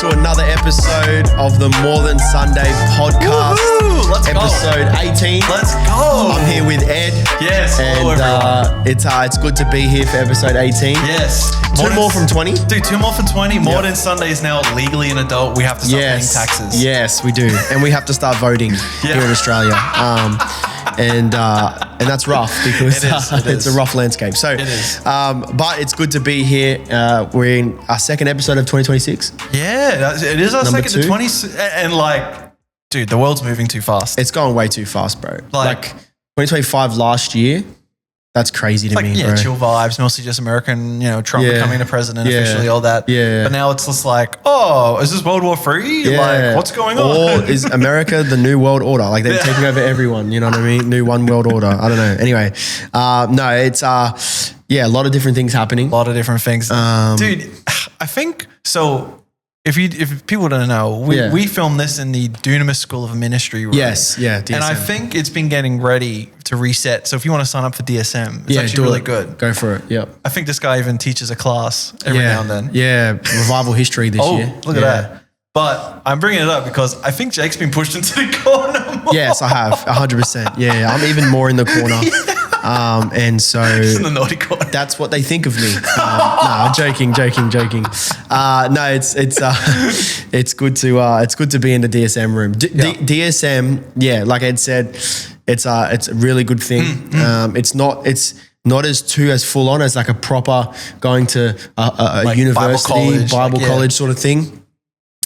to another episode of the More Than Sunday podcast. Woohoo! Let's episode go. 18. Let's go. I'm here with Ed. Yes. Hello, and it's good to be here for episode 18. Yes. Two more from 20. Dude, 2 more from 20. More Than Sunday is now legally an adult. We have to start paying taxes. Yes, we do. And we have to start voting here in Australia. And that's rough because it's a rough landscape. So, it is. But it's good to be here. We're in our second episode of 2026. Yeah, it is our Number second two. to 20. And like, dude, the world's moving too fast. It's going way too fast, bro. Like 2025 last year, that's crazy to me, bro. chill vibes, mostly just American, Trump becoming the president officially, all that. Yeah. But now it's just like, oh, is this World War III? Like, what's going on? Or is America the new world order? Like they're taking over everyone, you know what I mean? New one world order. I don't know. Anyway, no, it's, a lot of different things happening. A lot of different things. Dude, I think, so if people don't know, we filmed this in the Dunamis School of Ministry room. Yes, yeah, DSM. And I think it's been getting ready to reset. So if you want to sign up for DSM, it's actually really good. Go for it, yep. I think this guy even teaches a class every now and then. Yeah, revival history this year. Look at that. But I'm bringing it up because I think Jake's been pushed into the corner more. Yes, I have, 100%. Yeah, I'm even more in the corner. And so He's in the naughty corner. that's what they think of me. No, I'm joking. No, it's good to be in the DSM room. DSM, like Ed said, it's a really good thing. It's not as full on as like a proper going to a like university, Bible college sort of thing.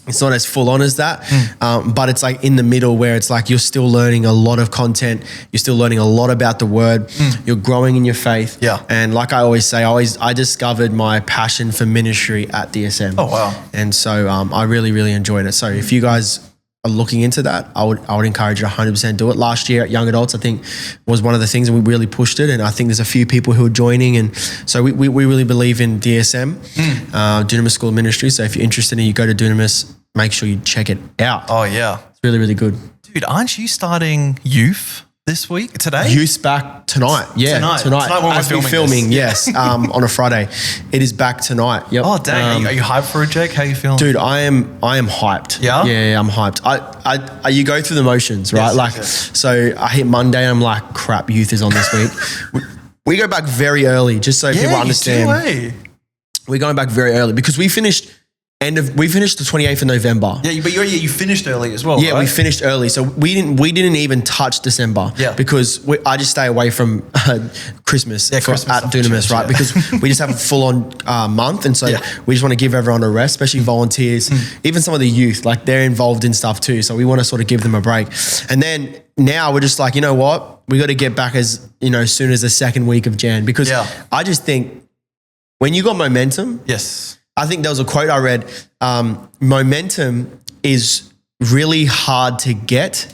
It's not as full on as that, but it's like in the middle where it's like you're still learning a lot of content. You're still learning a lot about the word. You're growing in your faith. Yeah. And like I always say, I discovered my passion for ministry at DSM. Oh, wow. And so I really, really enjoyed it. So if you guys are looking into that, I would encourage you to 100% do it. Last year at Young Adults, I think was one of the things, and we really pushed it. And I think there's a few people who are joining. And so we really believe in DSM, Dunamis School of Ministry. So if you're interested and you go to Dunamis, make sure you check it out. Oh, yeah. It's really, really good. Dude, aren't you starting youth this week, today? Youth's back tonight. Yeah, tonight when we're as we're filming this. yes, on a Friday. It is back tonight. Yep. Oh, dang. Are you hyped for it, Jake? How are you feeling? Dude, I am hyped. Yeah? Yeah, I'm hyped. I you go through the motions, right? Yes. So I hit Monday and I'm like, crap, youth is on this week. we go back very early, just so people understand. We're going back very early because we finished the 28th of November. Yeah, but you finished early as well, Yeah, right? we finished early. So we didn't even touch December because I just stay away from Christmas, at Dunamis, right? Because we just have a full-on month. And so we just want to give everyone a rest, especially volunteers, even some of the youth, like they're involved in stuff too. So we want to sort of give them a break. And then now we're just like, you know what? We got to get back as soon as the second week of Jan because I just think when you got momentum. Yes. I think there was a quote I read, momentum is really hard to get,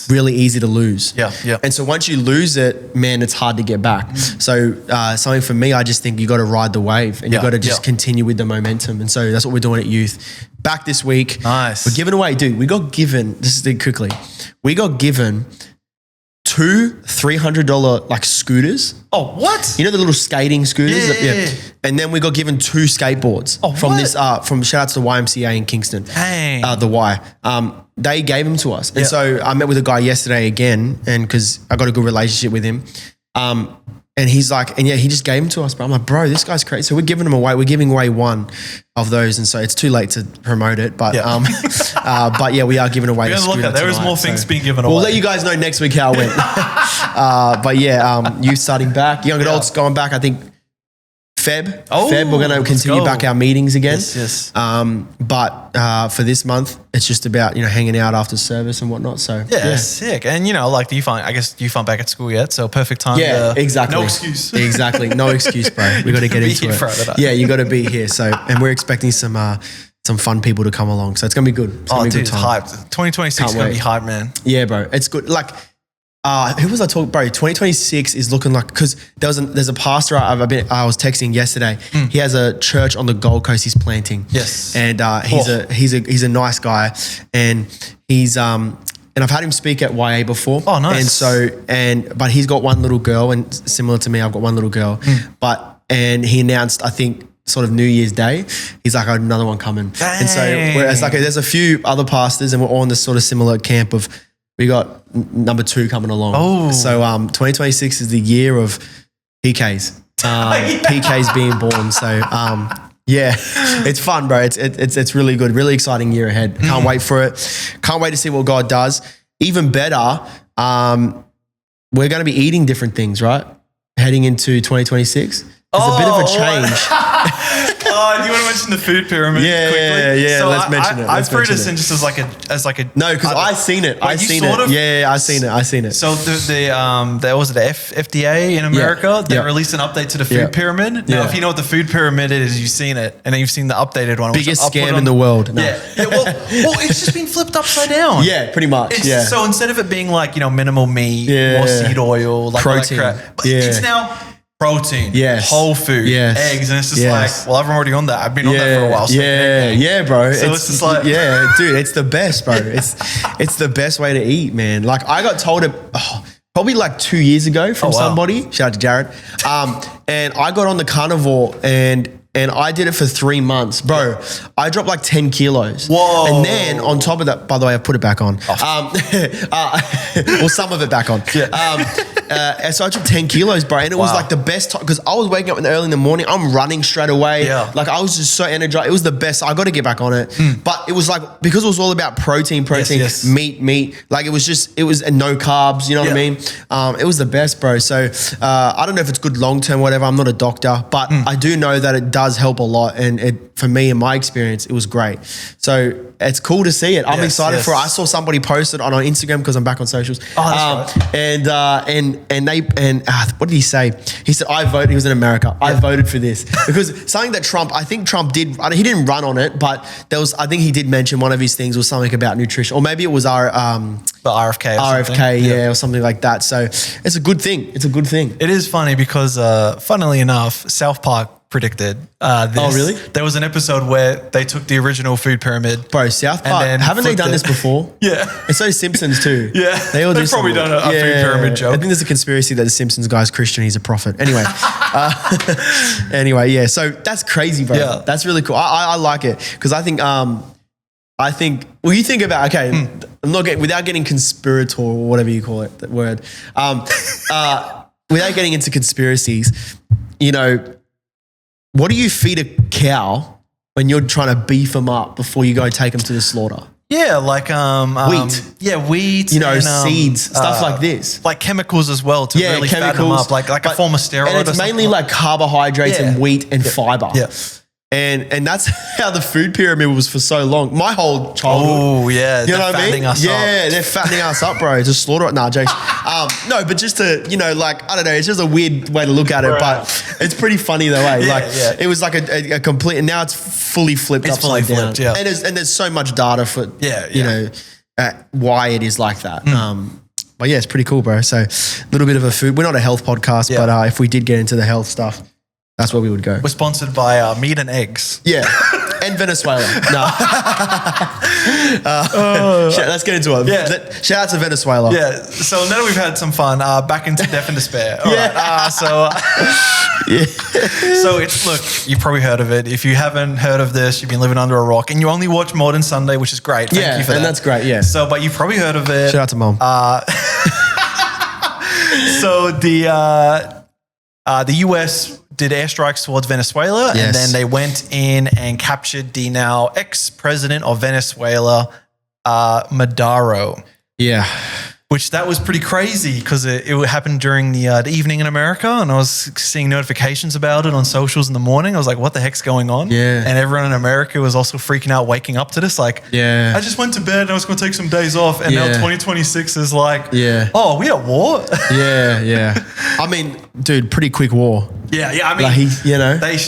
really easy to lose. Yeah. And so once you lose it, man, it's hard to get back. So something for me, I just think you got to ride the wave and you got to just continue with the momentum. And so that's what we're doing at youth. Back this week, nice. We're giving away, dude, we got given 2 $300 like scooters. Oh, what? You know the little skating scooters? Yeah. And then we got given 2 skateboards from shout out to the YMCA in Kingston. Dang. The Y. They gave them to us. And so I met with a guy yesterday again, and because I got a good relationship with him. And he's like, he just gave them to us, bro. I'm like, bro, this guy's crazy. So we're giving them away. We're giving away 1 of those. And so it's too late to promote it. But we are giving away a scooter there is more things being given away. We'll let you guys know next week how it went. Youth starting back. Young adults going back, I think, Feb. We're going to continue back our meetings again. Yes. But for this month, it's just about, hanging out after service and whatnot. So sick. And like you find back at school yet, so perfect time. Yeah, exactly. No excuse. Exactly. No excuse, bro. We got to get into it. Yeah, you got to be here. So, and we're expecting some fun people to come along. So it's going to be good. It's going to be a good time. It's hyped. 2026 is going to be hyped, man. Yeah, bro. It's good. Like, who was I talking, bro? 2026 is looking like, because there's a pastor I was texting yesterday. He has a church on the Gold Coast he's planting. Yes. And he's a nice guy, and he's and I've had him speak at YA before. Oh, nice. But he's got one little girl, and similar to me, I've got one little girl. And he announced, I think, sort of New Year's Day, he's like, I had another one coming. Dang. And so whereas like there's a few other pastors and we're all in this sort of similar camp of we got number 2 coming along. Oh. So 2026 is the year of PKs. PKs being born. So yeah, it's fun, bro. It's really good. Really exciting year ahead. Can't wait for it. Can't wait to see what God does. Even better, we're going to be eating different things, right? Heading into 2026. There's a bit of a change. Do you want to mention the food pyramid quickly? Yeah. So let's mention it. I threw this in just as like a no, because I seen it. I seen it. Yeah, I seen it. So there was the FDA in America. They released an update to the food pyramid. Now, if you know what the food pyramid is, you've seen it, and then you've seen the updated one. Biggest scam in the world. No. Yeah. Well, it's just been flipped upside down. Yeah, pretty much. So instead of it being like minimal meat, more seed oil, like protein, all that crap, but it's now protein, whole food, eggs, and it's just like, well, I'm already on that. I've been on that for a while. So bro. So it's just like, dude, it's the best, bro. It's the best way to eat, man. Like I got told it probably like 2 years ago from somebody. Shout out to Jared. And I got on the carnivore and I did it for 3 months, bro. I dropped like 10 kilos. Whoa. And then on top of that, by the way, I put it back on. Well, some of it back on. So I took 10 kilos, bro. And it was like the best time because I was waking up early in the morning. I'm running straight away. Yeah. Like I was just so energized. It was the best. I got to get back on it. But it was like, because it was all about protein, meat. Like it was and no carbs, you know what I mean? It was the best, bro. So I don't know if it's good long-term, whatever. I'm not a doctor, but I do know that it does help a lot. And for me, in my experience, it was great. So it's cool to see it. I'm excited for it. I saw somebody post it on our Instagram because I'm back on socials. Oh, that's right. And what did he say? He said, I voted. He was in America. I voted for this because something that I think Trump did. He didn't run on it, but I think he did mention one of his things was something about nutrition, or maybe it was the RFK, or something like that. So it's a good thing. It's a good thing. It is funny because, funnily enough, South Park predicted this. Oh, really? There was an episode where they took the original food pyramid. Bro, South Park, haven't they done this before? And so Simpsons too. They've probably done a food pyramid joke. I think there's a conspiracy that the Simpsons guy's Christian, he's a prophet. Anyway. So that's crazy, bro. Yeah. That's really cool. I like it because I think, well, you think about, I'm not without getting conspirator or whatever you call it, that word, without getting into conspiracies, what do you feed a cow when you're trying to beef them up before you go take them to the slaughter? Yeah, like wheat. Wheat. And, seeds, stuff like this. Like chemicals as well to really fatten them up, like a form of steroid. And it's mainly like carbohydrates and wheat and fiber. Yeah. And that's how the food pyramid was for so long. My whole childhood. Oh, yeah. You know what I mean? They're fattening us up, bro. To slaughter it. Nah, jokes. No, but just to, I don't know. It's just a weird way to look at it, but it's pretty funny though, eh? It was like a complete, and now it's fully flipped upside down. Yeah. And there's so much data for, why it is like that. But yeah, it's pretty cool, bro. So a little bit of a food. We're not a health podcast, but if we did get into the health stuff, that's where we would go. We're sponsored by meat and eggs. Yeah. And Venezuela. No. Let's get into it. Yeah. Shout out to Venezuela. Yeah. So now that we've had some fun, back into death and despair. All right. So look, you've probably heard of it. If you haven't heard of this, you've been living under a rock and you only watch Modern Sunday, which is great. Thank you for that. And that's great. Yeah. So, but you've probably heard of it. Shout out to Mom. So the US did airstrikes towards Venezuela, and then they went in and captured the now ex-president of Venezuela, Maduro. Yeah. Which that was pretty crazy because it happened during the evening in America, and I was seeing notifications about it on socials in the morning. I was like, what the heck's going on? Yeah. And everyone in America was also freaking out waking up to this. Like, I just went to bed and I was going to take some days off, and now 2026 is like, oh, we at war? Yeah. I mean, dude, pretty quick war. Yeah. I mean, like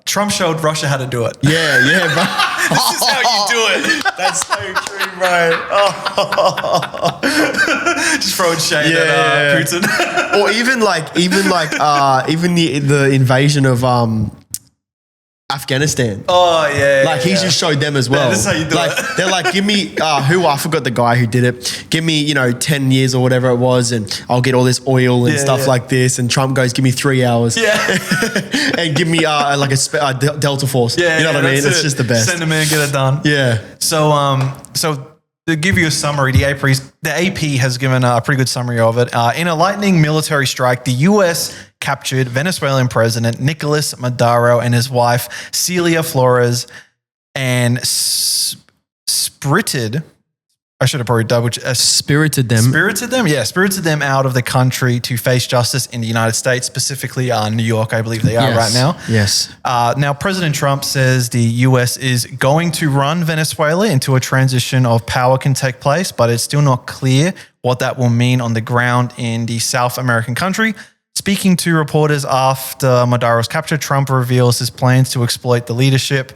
Trump showed Russia how to do it. Yeah, bro. This is how you do it. That's so true, bro. Just throwing shade at Putin. Or even the invasion of Afghanistan. Oh, yeah. Like he's just showed them as well. Yeah, this is how you do it. They're like, give me, I forgot the guy who did it. Give me, 10 years or whatever it was, and I'll get all this oil and stuff like this. And Trump goes, give me 3 hours. Yeah. And give me like a Delta Force. Yeah, you know what I mean? It's just the best. Send them in, get it done. Yeah. So to give you a summary, the AP has given a pretty good summary of it. In a lightning military strike, the U.S. captured Venezuelan President Nicolas Maduro and his wife Celia Flores and spirited them out of the country to face justice in the United States, specifically New York, I believe they are right now. Yes. Now, President Trump says the U.S. is going to run Venezuela into a transition of power can take place, but it's still not clear what that will mean on the ground in the South American country. Speaking to reporters after Maduro's capture, Trump reveals his plans to exploit the leadership.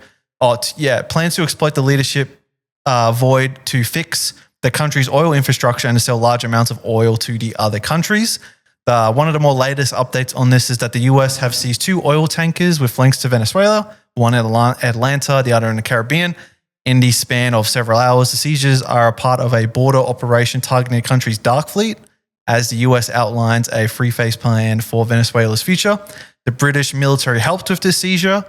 Void to fix the country's oil infrastructure and to sell large amounts of oil to the other countries. One of the more latest updates on this is that the U.S. have seized 2 oil tankers with links to Venezuela, one in Atlanta, the other in the Caribbean. In the span of several hours, the seizures are a part of a border operation targeting the country's dark fleet, as the U.S. outlines a three-phase plan for Venezuela's future. The British military helped with the seizure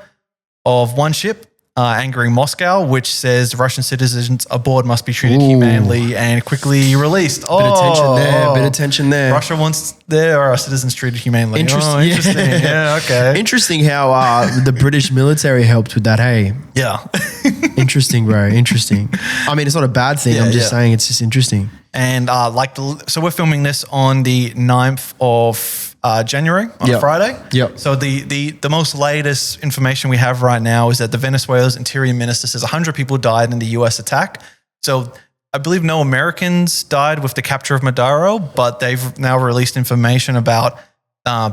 of one ship, angering Moscow, which says Russian citizens aboard must be treated humanely and quickly released. Bit of tension there. Russia wants their citizens treated humanely. Interesting. Yeah, okay. Interesting how the British military helped with that, hey? Yeah. Interesting, bro. Interesting. I mean, it's not a bad thing. I'm just saying it's just interesting. And so we're filming this on the 9th of January on a Friday. Yep. So the most latest information we have right now is that the Venezuela's interior minister says 100 people died in the U.S. attack. So I believe no Americans died with the capture of Maduro, but they've now released information about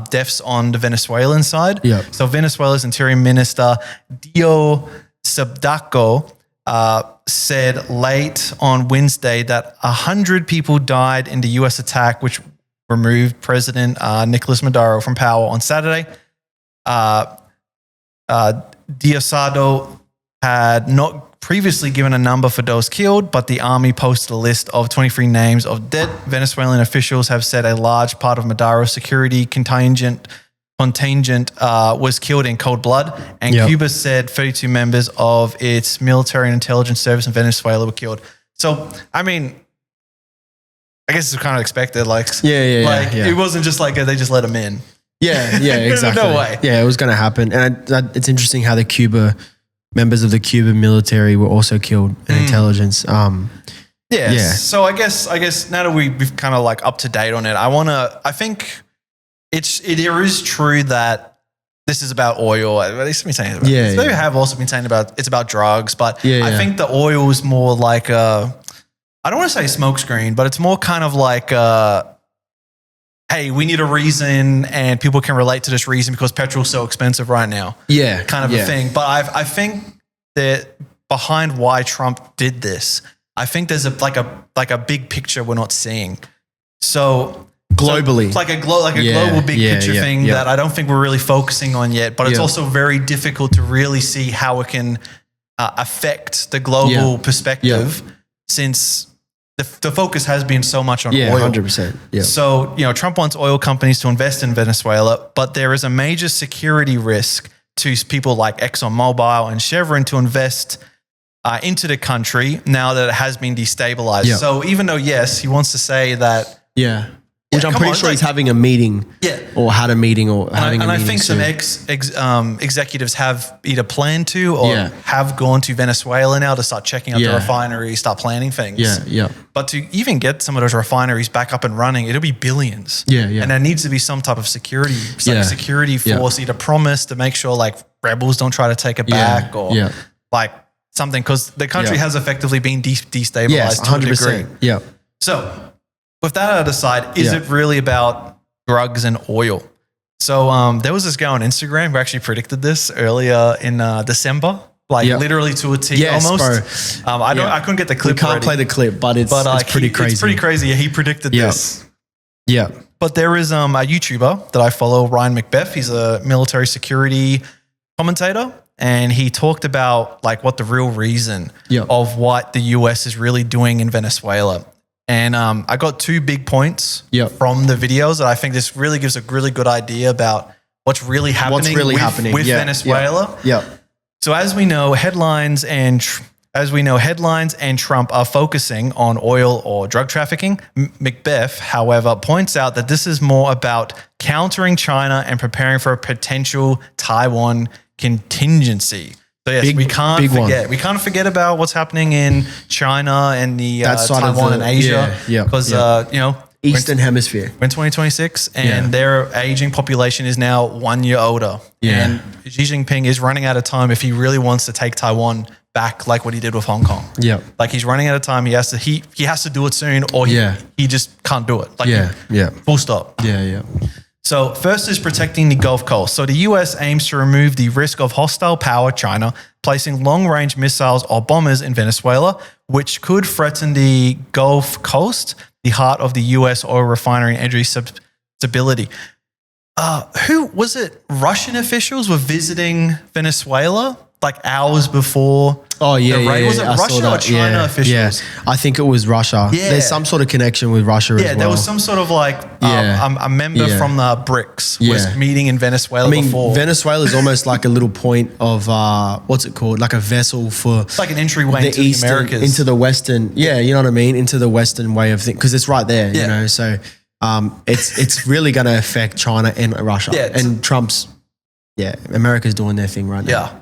deaths on the Venezuelan side. Yep. So Venezuela's interior minister, Dio Sabdaco, said late on Wednesday that 100 people died in the U.S. attack, which removed President Nicolas Maduro from power on Saturday. Diosdado had not previously given a number for those killed, but the army posted a list of 23 names of dead. Venezuelan officials have said a large part of Maduro's security contingent was killed in cold blood, and Cuba said 32 members of its military and intelligence service in Venezuela were killed. So, I mean, I guess it's kind of expected. It wasn't just like they just let him in. Yeah, exactly. No way. Yeah, it was going to happen. And it's interesting how members of the Cuban military were also killed in intelligence. So I guess now that we've kind of like up to date on it, I think it is true that this is about oil. At least been saying about this. They have also been saying it's about drugs, but I think the oil is more like I don't want to say smokescreen, but it's more kind of like, hey, we need a reason and people can relate to this reason because petrol's so expensive right now. Yeah. Kind of a thing. But I think that behind why Trump did this, I think there's a big picture we're not seeing. So globally. It's like a global big picture thing that I don't think we're really focusing on yet, but it's also very difficult to really see how it can affect the global perspective since the focus has been so much on oil. 100%. Yeah. So, Trump wants oil companies to invest in Venezuela, but there is a major security risk to people like ExxonMobil and Chevron to invest into the country now that it has been destabilized. Yeah. So even though, yes, he wants to say that. Yeah. Which I'm pretty sure he's having a meeting or had a meeting or having a meeting. And I think some executives have either planned to or have gone to Venezuela now to start checking out the refinery, start planning things. Yeah. But to even get some of those refineries back up and running, it'll be billions. Yeah. And there needs to be some type of security force either promised to make sure like rebels don't try to take it back or like something because the country has effectively been destabilized to a degree. Yeah. So with that out of the side, is it really about drugs and oil? So there was this guy on Instagram who actually predicted this earlier in December, literally to a T almost. Bro. I couldn't get the clip. We can't play the clip, but it's pretty crazy. It's pretty crazy. Yeah, he predicted this. Yeah. But there is a YouTuber that I follow, Ryan McBeth. He's a military security commentator. and he talked about like what the real reason of what the US is really doing in Venezuela. And I got 2 big points from the videos that I think this really gives a really good idea about what's really happening with Venezuela. So as we know, headlines and Trump are focusing on oil or drug trafficking. McBeth, however, points out that this is more about countering China and preparing for a potential Taiwan contingency. So yes, we can't forget about what's happening in China and the Taiwan and Asia because Eastern Hemisphere. We're in 2026 and their aging population is now 1 year older. And Xi Jinping is running out of time if he really wants to take Taiwan back like what he did with Hong Kong. Like he's running out of time. He has to do it soon or he just can't do it. Like full stop. So first is protecting the Gulf Coast. So the US aims to remove the risk of hostile power China, placing long-range missiles or bombers in Venezuela, which could threaten the Gulf Coast, the heart of the US oil refinery and energy stability. Who was it? Russian officials were visiting Venezuela like hours before the raid. Was it Russia or China officials? I think it was Russia. There's some sort of connection with Russia as well. There was some sort of like a member from the BRICS was meeting in Venezuela before. Venezuela is almost like a little point of, what's it called? Like a vessel for... It's like an entryway into the Americas. Into the Western, you know what I mean? Into the Western way of things. Because it's right there, you know? So it's really going to affect China and Russia. And Trump's, America's doing their thing right now.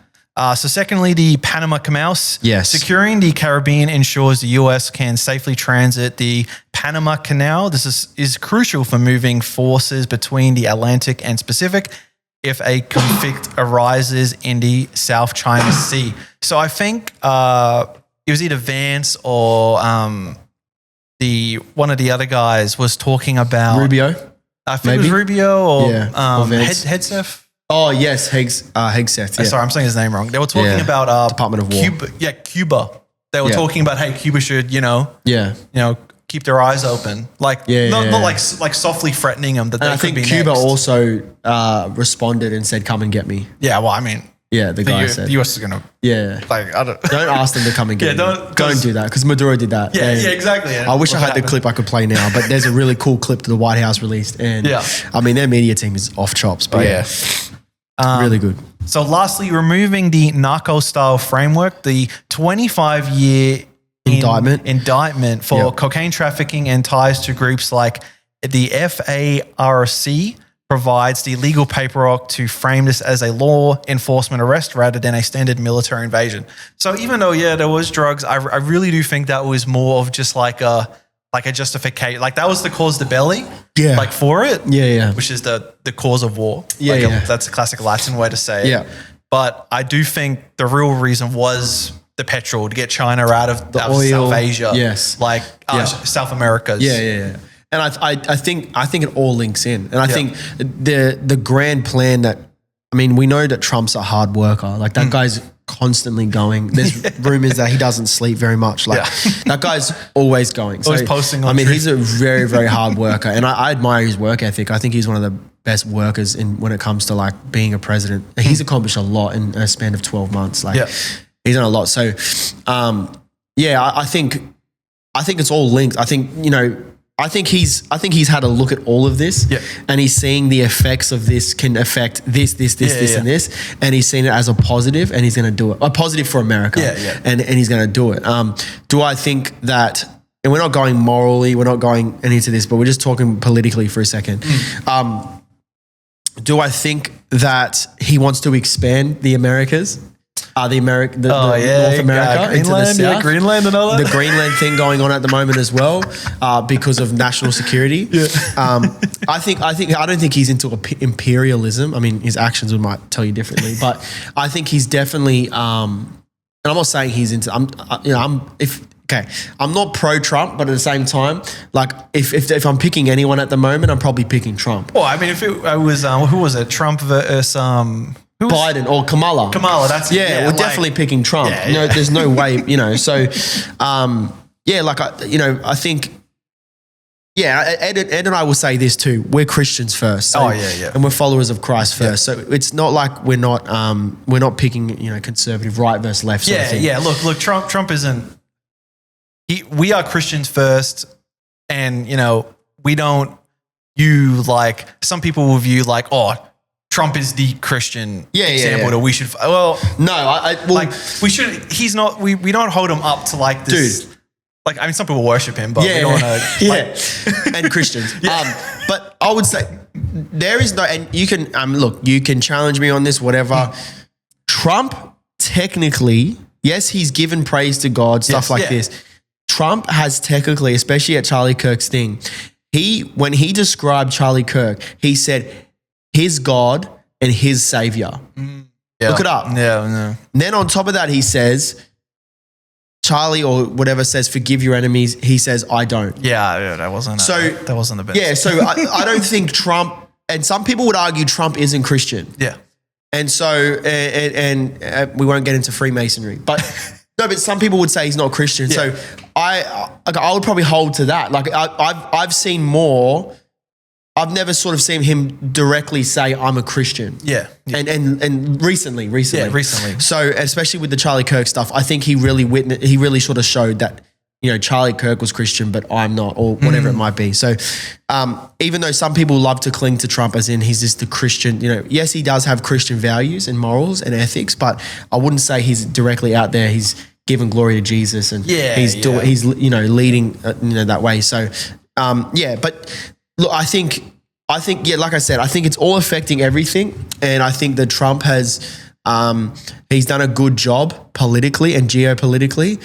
So secondly, the Panama Canal. Securing the Caribbean ensures the US can safely transit the Panama Canal. This is crucial for moving forces between the Atlantic and Pacific if a conflict arises in the South China Sea. So I think it was either Vance or one of the other guys was talking about... Rubio? I think it was Rubio or Hegseth. Oh, yes, Hegseth. Yeah. Sorry, I'm saying his name wrong. They were talking about Department of War. Cuba. They were talking about, hey, Cuba should, keep their eyes open. Like, not like softly threatening them that they could be next. I think Cuba also responded and said, come and get me. Yeah, well, I mean... Yeah, the guy said. The US is going to... Yeah. Like, I don't ask them to come and get me. Don't do that, because Maduro did that. Yeah, exactly. I wish I had the clip I could play now, but there's a really cool clip that the White House released. And I mean, their media team is off chops. But really good. So lastly, removing the narco-style framework, the 25-year indictment for cocaine trafficking and ties to groups like the FARC provides the legal paperwork to frame this as a law enforcement arrest rather than a standard military invasion. So even though, there was drugs, I really do think that was more of just like a justification. Like that was the cause belli, like for it, which is the cause of war. That's a classic Latin way to say it. Yeah. But I do think the real reason was the petrol to get China out of oil, South Asia, South Americas. And I think it all links in. And I think the grand plan that, I mean, we know that Trump's a hard worker. Like that guy's constantly going. There's rumors that he doesn't sleep very much. Like that guy's always going. Always posting on he's a very, very hard worker. And I admire his work ethic. I think he's one of the best workers when it comes to like being a president. He's accomplished a lot in a span of 12 months. Like he's done a lot. So I think it's all linked. I think he's had a look at all of this and he's seeing the effects of this can affect this, and this. And he's seen it as a positive and he's going to do it. A positive for America. And he's going to do it. Do I think that, and we're not going morally, we're not going into this, but we're just talking politically for a second. Do I think that he wants to expand the Americas? North America into the South. Greenland and all that. The Greenland thing going on at the moment as well, because of national security. I don't think he's into imperialism. I mean, his actions might tell you differently, but I think he's definitely. And I'm not saying he's into. I'm not pro-Trump, but at the same time, like if I'm picking anyone at the moment, I'm probably picking Trump. Well, I mean, if it was who was it? Trump versus Biden or Kamala. That's it. We're definitely picking Trump. No, there's no way, So, I think Yeah, Ed and I will say this too. We're Christians first. So, and we're followers of Christ first. So it's not like we're not picking, conservative right versus left sort of thing. Yeah. Look, Trump isn't. We are Christians first, and we don't. You like some people will view like, oh, Trump is the Christian example that we should. Well, no, we should. He's not. We don't hold him up to like this. Dude. Like, I mean, some people worship him, but we don't want to. And Christians. But I would say there is no, and you can, you can challenge me on this, whatever. Trump, technically, yes, he's given praise to God, stuff like this. Trump has technically, especially at Charlie Kirk's thing, when he described Charlie Kirk, he said his God and his savior. Look it up. Yeah. And then on top of that, he says, Charlie or whatever says, forgive your enemies. He says, I don't. Yeah, that wasn't the best. Yeah, so I don't think Trump, and some people would argue Trump isn't Christian. Yeah. And so, and we won't get into Freemasonry, but no, but some people would say he's not Christian. Yeah. So I would probably hold to that. Like I've seen more. I've never sort of seen him directly say I'm a Christian. Yeah. And recently. Yeah, recently. So especially with the Charlie Kirk stuff, I think he really sort of showed that, Charlie Kirk was Christian, but I'm not, or whatever it might be. So even though some people love to cling to Trump as in he's just the Christian, yes, he does have Christian values and morals and ethics, but I wouldn't say he's directly out there. He's giving glory to Jesus and he's leading, that way. So but look, I think, like I said, I think it's all affecting everything. And I think that Trump has, he's done a good job politically and geopolitically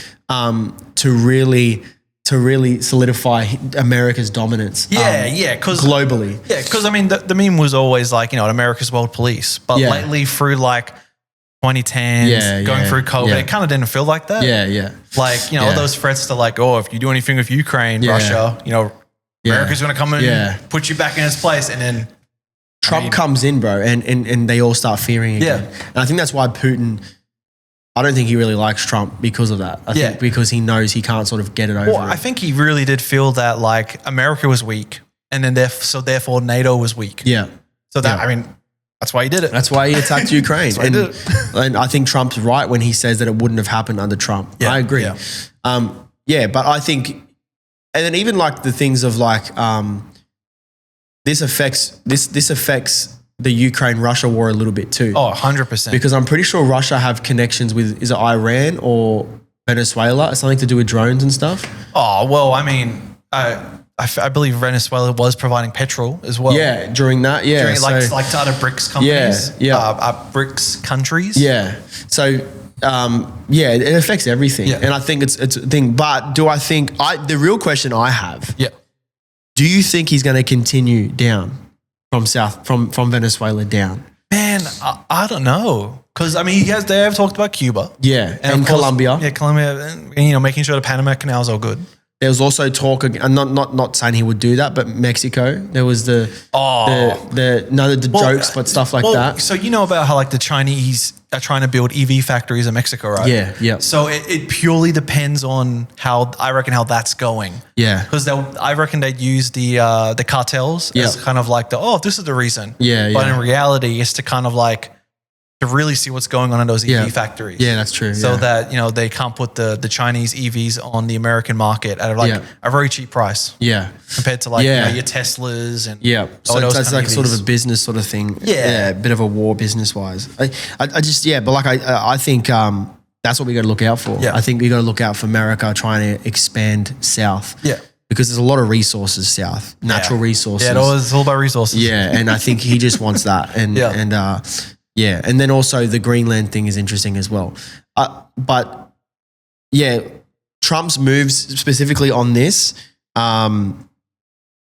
to really solidify America's dominance. Globally. Yeah, because I mean, the meme was always like, America's world police. But lately through like 2010s, going through COVID, it kind of didn't feel like that. Yeah. Like, all those threats to like, oh, if you do anything with Ukraine, Russia, America's going to come in and put you back in its place. And then Trump comes in, bro, and they all start fearing again. And I think that's why Putin, I don't think he really likes Trump because of that. I think because he knows he can't sort of get it over. Well, I think he really did feel that like America was weak and then therefore NATO was weak. Yeah. So that, I mean, that's why he did it. That's why he attacked Ukraine. And I think Trump's right when he says that it wouldn't have happened under Trump. I agree. But I think, and then even like the things of like, this affects the Ukraine-Russia war a little bit too. Oh, 100%. Because I'm pretty sure Russia have connections with, is it Iran or Venezuela? Something to do with drones and stuff? Oh, well, I mean, I believe Venezuela was providing petrol as well. Yeah, during that, During, like to other BRICS companies. BRICS countries. Yeah. So, it affects everything. Yeah. And I think it's a thing. But do I think, the real question I have, do you think he's going to continue down from Venezuela down? Man, I don't know. Because, I mean, they have talked about Cuba. Yeah, and Colombia. Yeah, Colombia, and, making sure the Panama Canal is all good. There was also talk, and not saying he would do that, but Mexico. There was the jokes, but stuff like that. So you know about how like the Chinese are trying to build EV factories in Mexico, right? Yeah. So it purely depends on how that's going. Yeah. Because I reckon they'd use the cartels as kind of like this is the reason. Yeah. But in reality, it's to kind of like to really see what's going on in those EV factories. Yeah, that's true. So that, they can't put the Chinese EVs on the American market at a very cheap price. Yeah. Compared to your Teslas and so that's like sort of a business sort of thing. Yeah. A bit of a war business wise. I just, but like I think that's what we got to look out for. Yeah. I think we got to look out for America trying to expand south. Yeah. Because there's a lot of resources south, natural resources. Yeah, it's all about resources. Yeah, and I think he just wants that. And and then also the Greenland thing is interesting as well. But Trump's moves specifically on this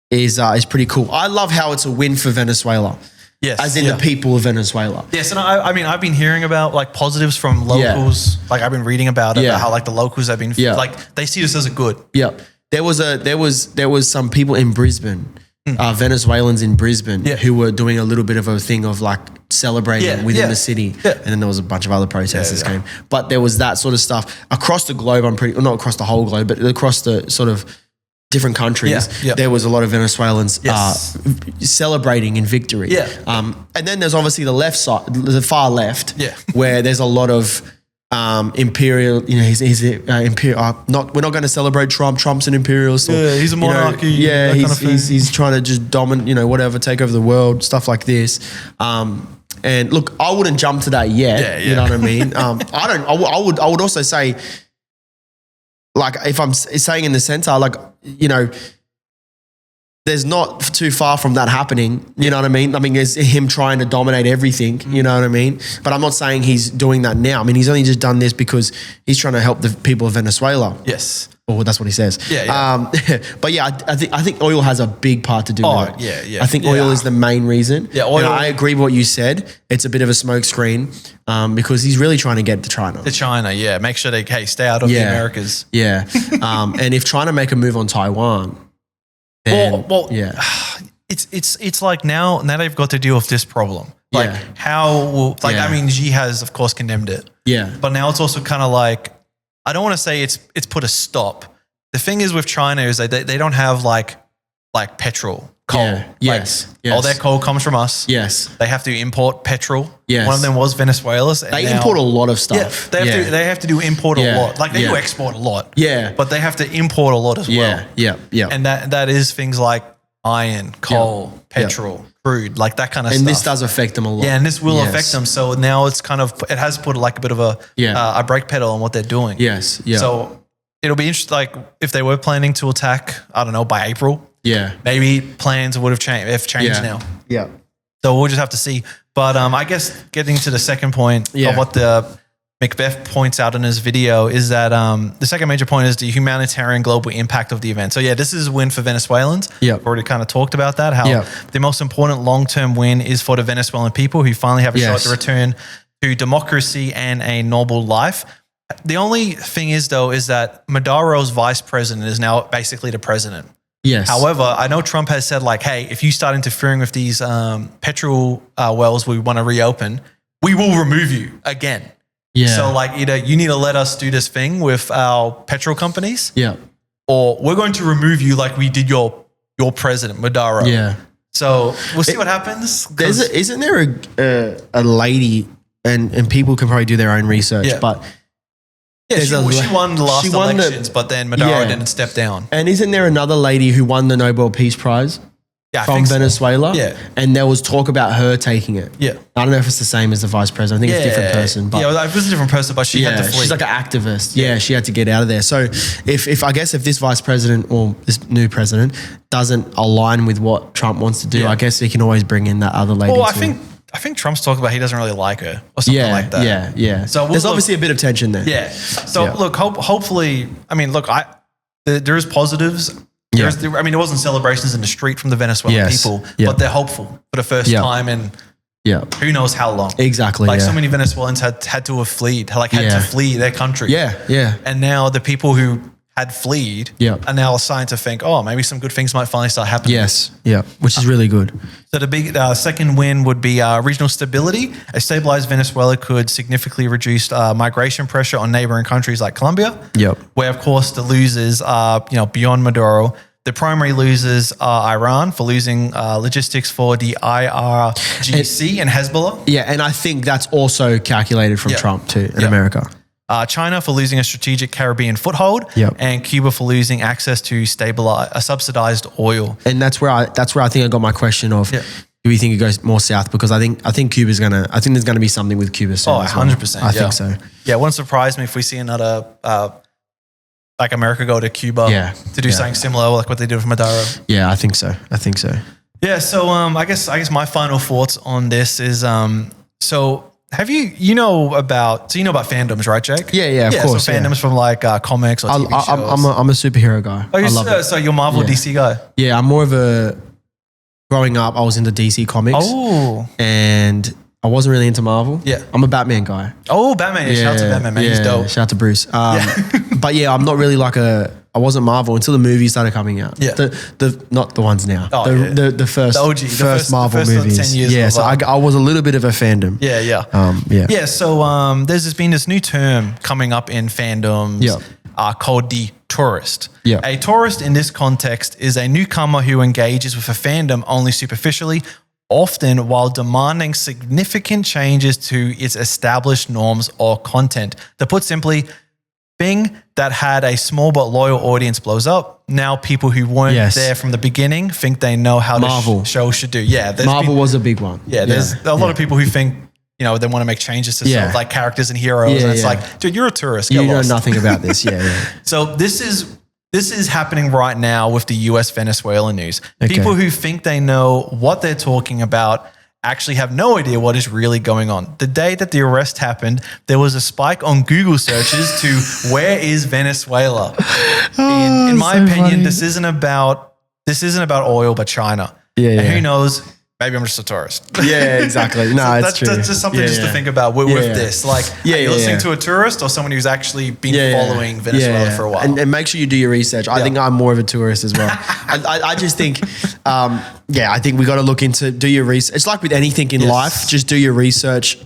is pretty cool. I love how it's a win for Venezuela. Yes, as in the people of Venezuela. Yes, and I mean I've been hearing about like positives from locals. Like I've been reading about it, about how like the locals have been like they see this as a good. Yeah, there was some people in Brisbane. Venezuelans in Brisbane who were doing a little bit of a thing of like celebrating within the city. And then there was a bunch of other protesters came. But there was that sort of stuff across the globe. Not across the whole globe, but across the sort of different countries, there was a lot of Venezuelans celebrating in victory. Yeah. And then there's obviously the left side, the far left, where there's a lot of imperial, he's imperial. We're not going to celebrate Trump. Trump's an imperialist. He's a monarchy. He's trying to just dominate, whatever, take over the world, stuff like this. And look, I wouldn't jump to that yet. You know what I mean? I would also say, like, if I'm saying in the center, like, there's not too far from that happening. You know what I mean? I mean, it's him trying to dominate everything. You know what I mean? But I'm not saying he's doing that now. I mean, he's only just done this because he's trying to help the people of Venezuela. Yes. Or that's what he says. But yeah, I think oil has a big part to do with it. I think oil is the main reason. Yeah, oil. And I agree with what you said. It's a bit of a smoke screen because he's really trying to get to China. Make sure they stay out of the Americas. Yeah. And if China make a move on Taiwan, then, it's like now they've got to deal with this problem. Like I mean, Xi has of course condemned it. Yeah. But now it's also kind of like, I don't want to say it's put a stop. The thing is with China is they don't have like petrol, coal. Yes. All their coal comes from us. Yes. They have to import petrol. Yes. One of them was Venezuela's. They import a lot of stuff. Yeah, they have to do import a lot. Like they do export a lot. Yeah. But they have to import a lot as well. Yeah. And that is things like iron, coal, petrol, crude, like that kind of stuff. And this does affect them a lot. Yeah, and this will affect them. So now it's it has put like a bit of a brake pedal on what they're doing. Yes. Yeah. So it'll be interesting, like if they were planning to attack, I don't know, by April. Yeah. Maybe plans would have changed now. Yeah. So we'll just have to see. But I guess getting to the second point of what the McBeth points out in his video is that the second major point is the humanitarian global impact of the event. So this is a win for Venezuelans. We've already kind of talked about that, how the most important long-term win is for the Venezuelan people who finally have a shot to return to democracy and a normal life. The only thing is though, is that Maduro's vice president is now basically the president. Yes. However, I know Trump has said like, hey, if you start interfering with these petrol wells we want to reopen, we will remove you again. Yeah. So like either you need to let us do this thing with our petrol companies, or we're going to remove you like we did your president Maduro. Yeah. So we'll see what happens. Isn't there a lady, and people can probably do their own research, but she won the last elections, but then Maduro didn't step down. And isn't there another lady who won the Nobel Peace Prize? From Venezuela. Yeah. And there was talk about her taking it. Yeah. I don't know if it's the same as the vice president. I think it's a different person. But it was a different person, but she had to flee. She's like an activist. Yeah, she had to get out of there. So if I guess if this vice president or this new president doesn't align with what Trump wants to do, I guess he can always bring in that other lady. Well, I think Trump's talked about he doesn't really like her or something like that. Yeah. So there's obviously a bit of tension there. Yeah. So look, hopefully, I mean, look, there is positives. There wasn't celebrations in the street from the Venezuelan people, but they're hopeful for the first time in who knows how long. Exactly. Like so many Venezuelans had to have fled, had to flee their country. Yeah. And now the people who had fled are now starting to think, oh, maybe some good things might finally start happening. Yes. Yeah. Which is really good. So the big second win would be regional stability. A stabilized Venezuela could significantly reduce migration pressure on neighboring countries like Colombia. Where of course the losers are, beyond Maduro. The primary losers are Iran for losing logistics for the IRGC and Hezbollah. Yeah, and I think that's also calculated from Trump too in America. China for losing a strategic Caribbean foothold, and Cuba for losing access to subsidized oil. And that's where I think I got my question of, do we think it goes more south? Because I think there's gonna be something with Cuba soon. 100%. I think so. Yeah, it wouldn't surprise me if we see another like America go to Cuba to do something similar, like what they did with Maduro. Yeah, I think so. Yeah, so I guess my final thoughts on this is so. Have you know about fandoms, right, Jake? Yeah, of course. So fandoms from like comics or TV shows. I'm a superhero guy. Oh, I love it. So you're Marvel DC guy? Yeah, I'm more of a. Growing up, I was into DC comics. Oh. And I wasn't really into Marvel. Yeah. I'm a Batman guy. Oh, Batman. Yeah, shout out to Batman, man. He's dope. Shout out to Bruce. But yeah, I'm not really like a I wasn't Marvel until the movies started coming out. Yeah. The not the ones now. Oh, the first, the OG, first Marvel the first movies. 10 years yeah, so I was a little bit of a fandom. Yeah. So there's been this new term coming up in fandoms called the tourist. Yeah. A tourist in this context is a newcomer who engages with a fandom only superficially, often while demanding significant changes to its established norms or content. To put simply, thing that had a small but loyal audience blows up. Now people who weren't there from the beginning think they know how the show should do. Yeah, Marvel was a big one. Yeah, there's a lot of people who think, you know, they want to make changes to sort of like characters and heroes. And it's like, dude, you're a tourist. You know nothing about this. Yeah. So this is happening right now with the US Venezuela news. Okay. People who think they know what they're talking about actually have no idea what is really going on. The day that the arrest happened, there was a spike on Google searches to where is Venezuela? In my opinion, funny. this isn't about oil, but China. And who knows? Maybe I'm just a tourist. Yeah, exactly. No, it's true. That's just something just to think about with this. Like, are you listening to a tourist or someone who's actually been following Venezuela for a while? And make sure you do your research. I think I'm more of a tourist as well. I just think, I think we got to look into, do your research. It's like with anything in life, just do your research.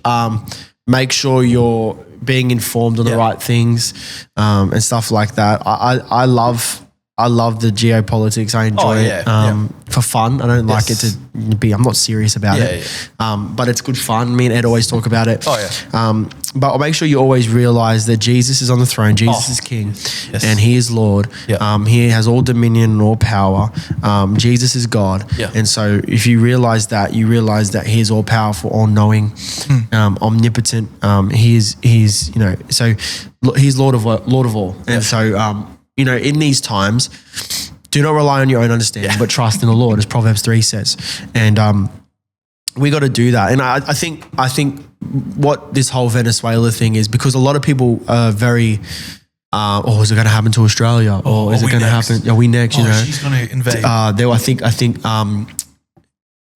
Make sure you're being informed on the right things and stuff like that. I love the geopolitics. I enjoy it for fun. I don't like it to be, I'm not serious about it. But it's good fun. Me and Ed always talk about it. But make sure you always realize that Jesus is on the throne. Jesus is king and he is Lord. He has all dominion and all power. Jesus is God. And so if you realize that he is all powerful, all knowing, omnipotent. He's so he's Lord of all. And so, in these times, do not rely on your own understanding, but trust in the Lord, as Proverbs 3 says. And we got to do that. And I think what this whole Venezuela thing is, because a lot of people are very, is it going to happen to Australia? Or is it going to happen? Are we next? She's going to invade. I think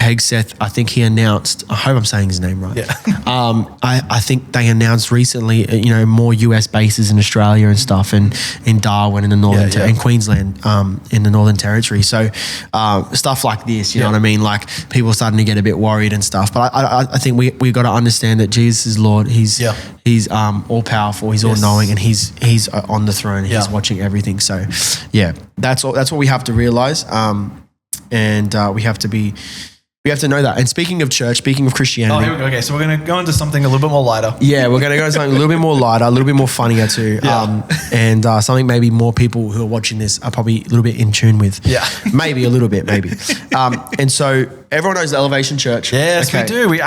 Hegseth, I think he announced, I hope I'm saying his name right. I think they announced recently, more US bases in Australia and stuff, and in Darwin in the Northern and Queensland in the Northern Territory. So stuff like this, you know what I mean? Like people are starting to get a bit worried and stuff. But I think we got to understand that Jesus is Lord. He's all powerful. He's all knowing, and he's on the throne. He's watching everything. So that's what we have to realize. And we have to know that. And speaking of church, speaking of Christianity. Here we go. Okay, so we're going to go into something a little bit more lighter. Yeah, we're going to go into something a little bit more lighter, a little bit more funnier too. And something maybe more people who are watching this are probably a little bit in tune with. Yeah. Maybe a little bit, maybe. And so everyone knows the Elevation Church. Yes, we do. We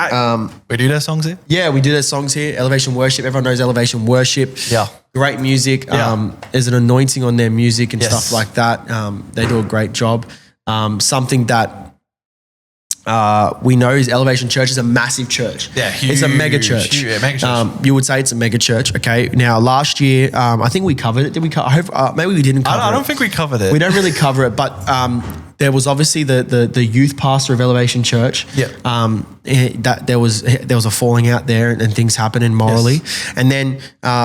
do their songs here? Yeah, we do their songs here. Elevation Worship. Everyone knows Elevation Worship. Yeah. Great music. There's an anointing on their music and stuff like that. They do a great job. Something that we know is Elevation Church is a massive church. Yeah, huge. It's a mega church. Huge, mega church. You would say it's a mega church. Okay. Now, last year, I think we covered it. Did we? I hope maybe we didn't cover it. I don't think we covered it. We don't really cover it, but there was obviously the youth pastor of Elevation Church. That there was a falling out there and things happening morally. And then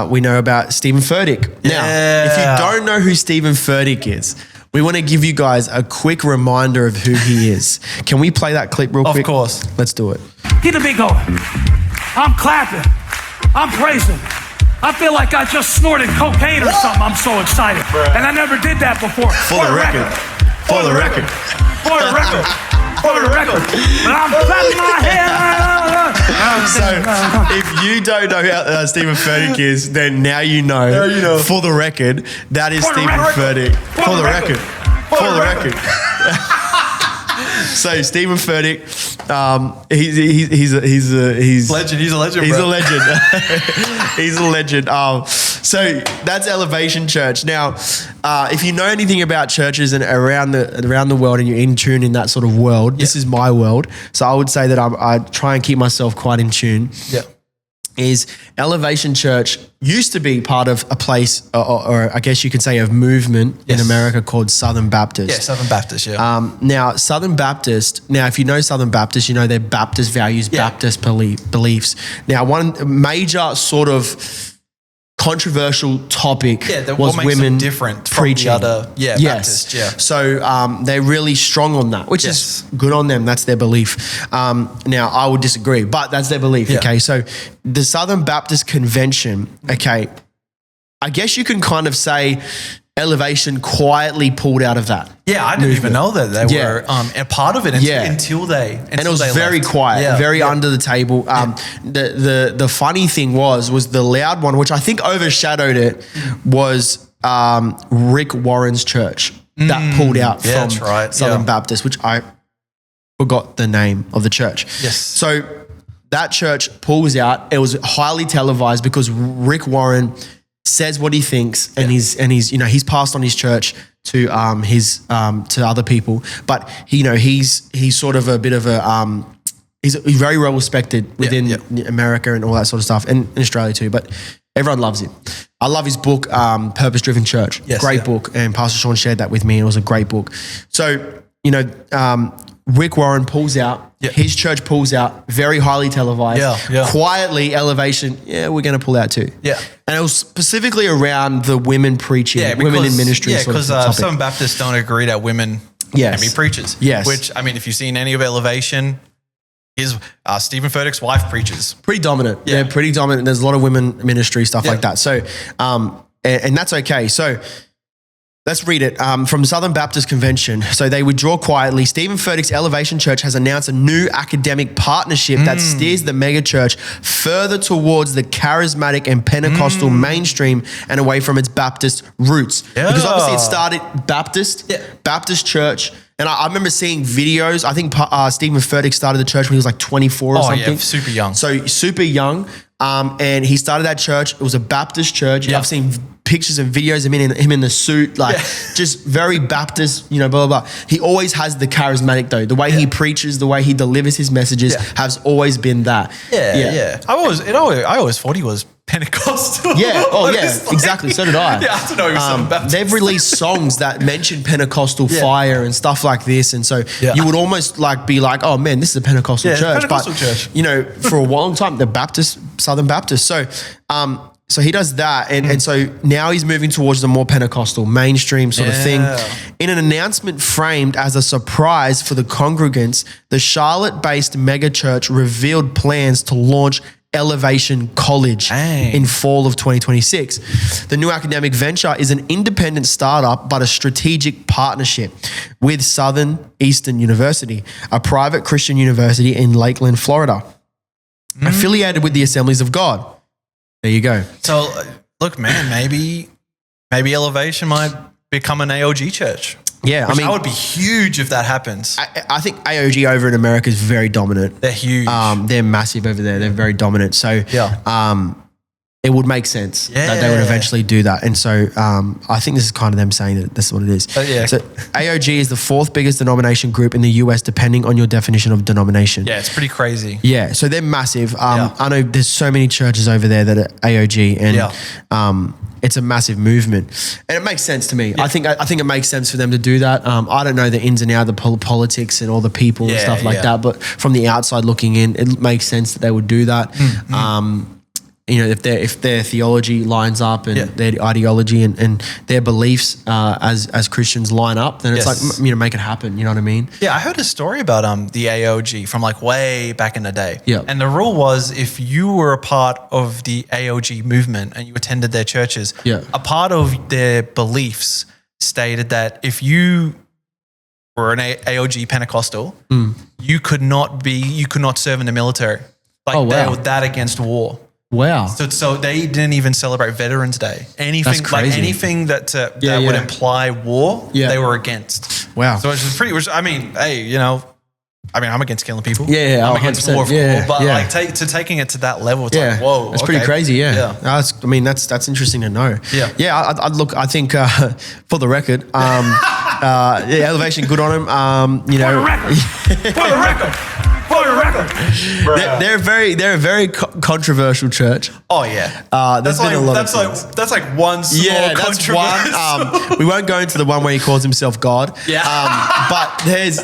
we know about Stephen Furtick. Now, if you don't know who Stephen Furtick is, we want to give you guys a quick reminder of who he is. Can we play that clip real quick? Of course. Let's do it. Get the beat going. I'm clapping. I'm praising. I feel like I just snorted cocaine or something. I'm so excited. And I never did that before. For the record. For the record. For the record. For the record. But I'm clapping my hands. So if you don't know who Stephen Furtick is, then now you know. For the record, that is Stephen Furtick. For the record. For the record. So Stephen Furtick, he's legend. He's a legend. He's bro. a legend. He's a legend. So that's Elevation Church. Now, if you know anything about churches and around the world, and you're in tune in that sort of world, this is my world. So I would say that I try and keep myself quite in tune. Yeah. Is Elevation Church used to be part of a place, or I guess you could say a movement in America called Southern Baptist. Yeah, Southern Baptist, Now, Southern Baptist, if you know Southern Baptist, you know their Baptist values, Baptist beliefs. Now, one major sort of controversial topic what was makes women them different from preaching. the other Baptists. Yeah. So they're really strong on that, which is good on them. That's their belief. Now, I would disagree, but that's their belief. Okay, so the Southern Baptist Convention, okay, I guess you can kind of say Elevation quietly pulled out of that. Yeah, I didn't even know that they were a part of it until they and it was very left. quiet, very under the table. The funny thing was the loud one, which I think overshadowed it, was Rick Warren's church that pulled out from Southern Baptist, which I forgot the name of the church. Yes. So that church pulls out. It was highly televised because Rick Warren says what he thinks, and he's passed on his church to to other people, but he's sort of a bit of a he's very well respected within America and all that sort of stuff, and in Australia too. But everyone loves him. I love his book, Purpose Driven Church. Great book, and Pastor Sean shared that with me, and it was a great book. So Rick Warren pulls out. His church pulls out, very highly televised. Quietly, Elevation, we're going to pull out too. And it was specifically around the women preaching, women in ministry. Because some Baptists don't agree that women can be preachers. Which, I mean, if you've seen any of Elevation, Stephen Furtick's wife preaches. Pretty dominant. Yeah, pretty dominant. There's a lot of women ministry, stuff like that. So, and that's okay. So, let's read it from Southern Baptist Convention. So they withdraw quietly. Stephen Furtick's Elevation Church has announced a new academic partnership that steers the mega church further towards the charismatic and Pentecostal mainstream and away from its Baptist roots. Because obviously it started Baptist church. And I remember seeing videos. I think Stephen Furtick started the church when he was like 24 or something. Super young. So super young. And he started that church. It was a Baptist church. I've seen pictures and videos of him in the suit, just very Baptist, blah, blah, blah. He always has the charismatic though. The way he preaches, the way he delivers his messages has always been that. I always thought he was Pentecostal. Exactly. So did I. I don't know. He was some Baptist. They've released songs that mention Pentecostal fire and stuff like this, and so you would almost be like, "Oh man, this is a Pentecostal church." Pentecostal church. For a long time, the Southern Baptist. So he does that, and so now he's moving towards the more Pentecostal mainstream sort of thing. In an announcement framed as a surprise for the congregants, the Charlotte-based megachurch revealed plans to launch Elevation College in fall of 2026. The new academic venture is an independent startup but a strategic partnership with Southern Eastern University, a private Christian university in Lakeland, Florida, affiliated with the Assemblies of God. There you go. So look, man, maybe Elevation might become an AOG church. Yeah, I mean, that would be huge if that happens. I think AOG over in America is very dominant. They're huge. They're massive over there. They're very dominant. So it would make sense that they would eventually do that. And so I think this is kind of them saying that this is what it is. So AOG is the fourth biggest denomination group in the US, depending on your definition of denomination. Yeah, it's pretty crazy. Yeah, so they're massive. I know there's so many churches over there that are AOG, and it's a massive movement, and it makes sense to me. I think it makes sense for them to do that. I don't know the ins and outs of the politics and all the people and stuff like that, but from the outside looking in, it makes sense that they would do that. If their theology lines up and their ideology and their beliefs as Christians line up, then it's like, make it happen. You know what I mean? Yeah, I heard a story about the AOG from like way back in the day. Yeah. And the rule was if you were a part of the AOG movement and you attended their churches, a part of their beliefs stated that if you were an AOG Pentecostal, you could not serve in the military. They were that against war. Wow. So they didn't even celebrate Veterans Day. Anything that would imply war, they were against. Wow. So it's pretty, I'm against killing people. I'm against war for war. But taking it to that level, it's like, whoa. That's pretty crazy, that's interesting to know. I think for the record, Elevation, good on them. For the record. They're a very controversial church. Oh yeah, there's been a lot of things. That's like one small controversy. That's one. We won't go into the one where he calls himself God. But there's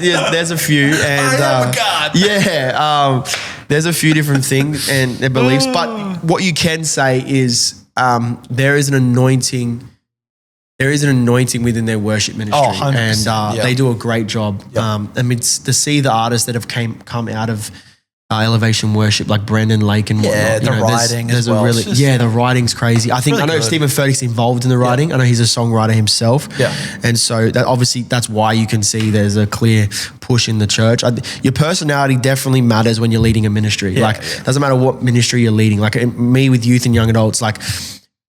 a few, and I am God. There's a few different things and their beliefs. But what you can say is there is an anointing. There is an anointing within their worship ministry, 100%, and they do a great job. Yep. I mean, to see the artists that have come out of Elevation Worship, like Brendan Lake and whatnot. Yeah, the writing there's as well. The writing's crazy. I know good. Stephen Furtick's involved in the writing. I know he's a songwriter himself. Yeah. And so that's why you can see there's a clear push in the church. Your personality definitely matters when you're leading a ministry. Doesn't matter what ministry you're leading. Like me with youth and young adults, like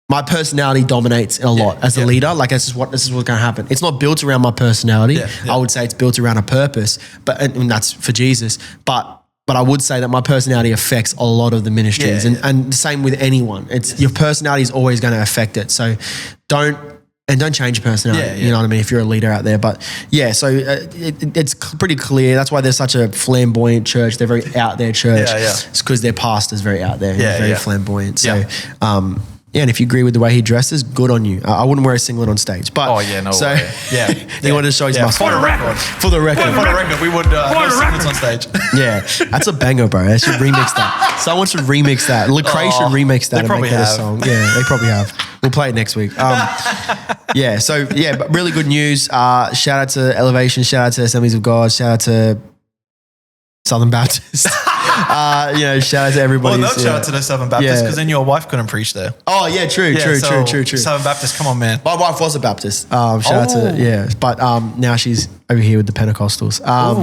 my personality dominates a lot as a leader. Like this is what's going to happen. It's not built around my personality. I would say it's built around a purpose, and that's for Jesus. But I would say that my personality affects a lot of the ministries, and the same with anyone. It's your personality is always going to affect it. So don't change your personality. You know what I mean? If you're a leader out there, but so it's pretty clear. That's why they're such a flamboyant church. They're very out there church. It's because their pastor's very out there. Very flamboyant. So. And if you agree with the way he dresses, good on you. I wouldn't wear a singlet on stage, but way. He wanted to show his muscle. For the record, we would wear singlets on stage. That's a banger, bro. I should remix that. Someone should remix that. Lecrae should remix that and make that a song. Yeah, they probably have. We'll play it next week. But really good news. Shout out to Elevation. Shout out to Assemblies of God. Shout out to Southern Baptist. Shout out to everybody. Well, no shout out to the Southern Baptist because then your wife couldn't preach there. Oh yeah, true. Southern Baptist, come on, man. My wife was a Baptist. Shout out to but now she's over here with the Pentecostals.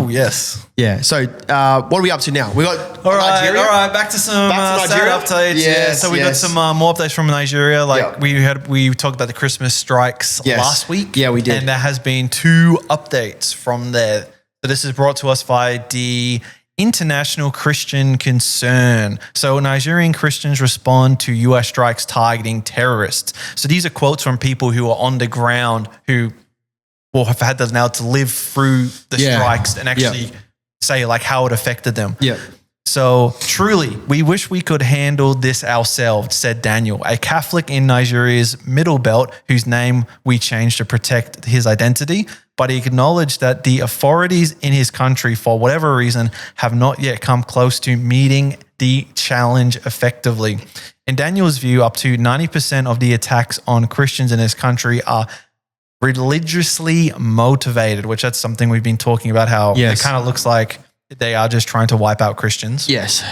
Yes. Yeah. So what are we up to now? We got Nigeria. All right. Back to some sad updates. Yes, so we got some more updates from Nigeria. We talked about the Christmas strikes last week. Yeah, we did. And there has been 2 updates from there. So this is brought to us by the International Christian Concern. So Nigerian Christians respond to US strikes targeting terrorists. So these are quotes from people who are on the ground who have had now to live through the strikes and actually say like how it affected them. Yeah. So truly, we wish we could handle this ourselves, said Daniel, a Catholic in Nigeria's Middle Belt whose name we changed to protect his identity. But he acknowledged that the authorities in his country, for whatever reason, have not yet come close to meeting the challenge effectively. In Daniel's view, up to 90% of the attacks on Christians in his country are religiously motivated, which that's something we've been talking about, how it kind of looks like they are just trying to wipe out Christians. Yes.